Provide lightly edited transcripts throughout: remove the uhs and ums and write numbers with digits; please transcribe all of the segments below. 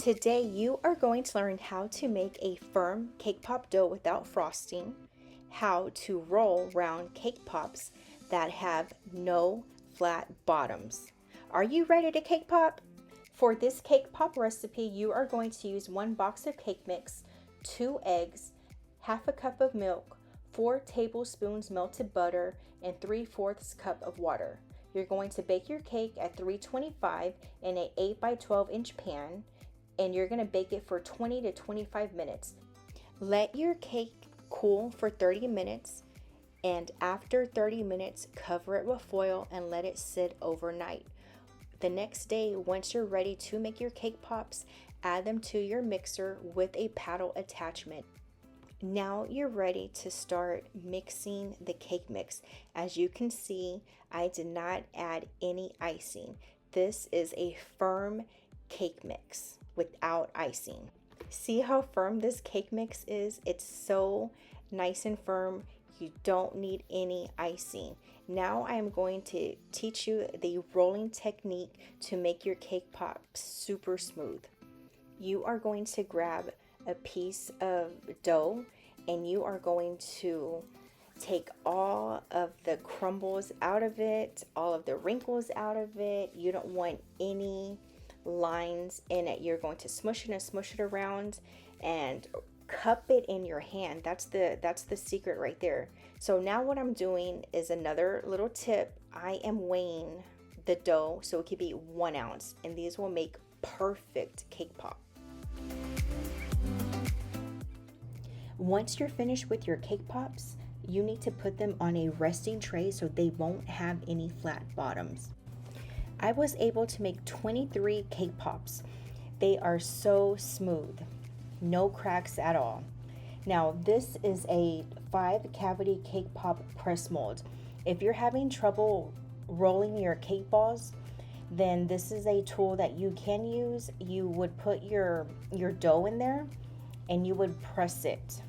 Today you are going to learn how to make a firm cake pop dough without frosting, how to roll round cake pops that have no flat bottoms. Are you ready to cake pop? For this cake pop recipe, you are going to use 1 box of cake mix, 2 eggs, half a cup of milk, 4 tablespoons melted butter, and 3/4 cup of water. You're going to bake your cake at 325 in an 8 by 12 inch pan, and you're going to bake it for 20 to 25 minutes. Let your cake cool for 30 minutes, and after 30 minutes, cover it with foil and let it sit overnight. The next day, once you're ready to make your cake pops, add them to your mixer with a paddle attachment. Now you're ready to start mixing the cake mix. As you can see, I did not add any icing. This is a firm cake mix without icing. See how firm this cake mix is? It's so nice and firm. You don't need any icing. Now I am going to teach you the rolling technique to make your cake pop super smooth. You are going to grab a piece of dough and you are going to take all of the crumbles out of it, all of the wrinkles out of it. You don't want any lines in it. You're going to smush it and smush it around and cup it in your hand. That's the secret right there. So now what I'm doing is another little tip. I am weighing the dough so it could be 1 ounce, and these will make perfect cake pop. Once you're finished with your cake pops, you need to put them on a resting tray so they won't have any flat bottoms. I was able to make 23 cake pops. They are so smooth, no cracks at all. Now this is a 5-cavity cake pop press mold. If you're having trouble rolling your cake balls, then this is a tool that you can use. You would put your dough in there and you would press it,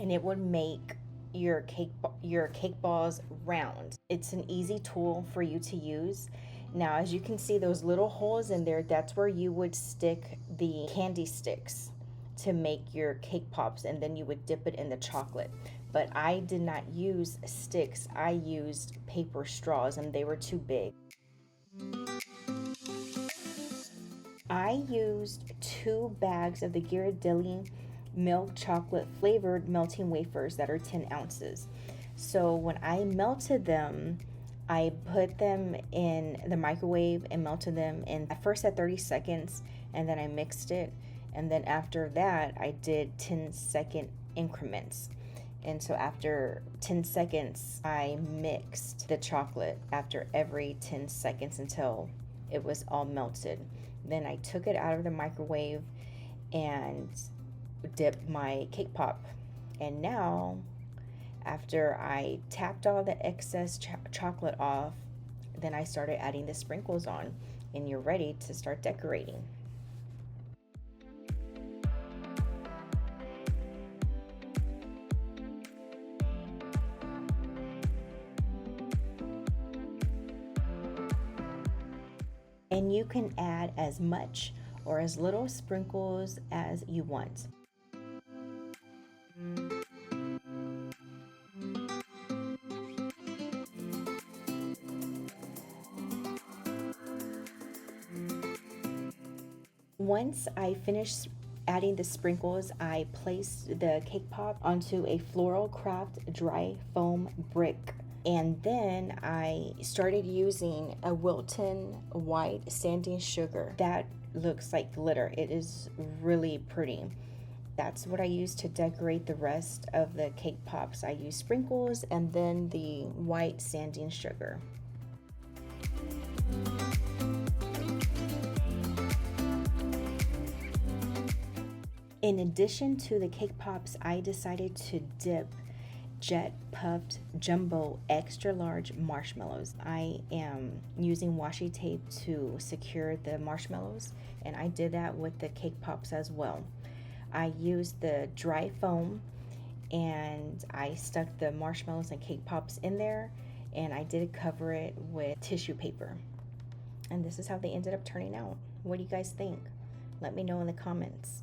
and it would make your cake balls round. It's an easy tool for you to use. Now, as you can see, those little holes in there, that's where you would stick the candy sticks to make your cake pops, and then you would dip it in the chocolate. But I did not use sticks. I used paper straws, and they were too big. I used 2 bags of the Ghirardelli milk chocolate flavored melting wafers that are 10 ounces. So when I melted them, I put them in the microwave and melted them in at first at 30 seconds, and then I mixed it, and then after that I did 10-second increments. And so after 10 seconds I mixed the chocolate after every 10 seconds until it was all melted. Then I took it out of the microwave and dipped my cake pop. And now, after I tapped all the excess chocolate off, then I started adding the sprinkles on, and you're ready to start decorating. And you can add as much or as little sprinkles as you want. Once I finished adding the sprinkles, I placed the cake pop onto a FloraCraft dry foam brick. And then I started using a Wilton white sanding sugar. That looks like glitter. It is really pretty. That's what I use to decorate the rest of the cake pops. I use sprinkles and then the white sanding sugar. In addition to the cake pops, I decided to dip Jett puffed jumbo extra large marshmallows. I am using washi tape to secure the marshmallows, and I did that with the cake pops as well. I used the dry foam and I stuck the marshmallows and cake pops in there, and I did cover it with tissue paper. And this is how they ended up turning out. What do you guys think? Let me know in the comments.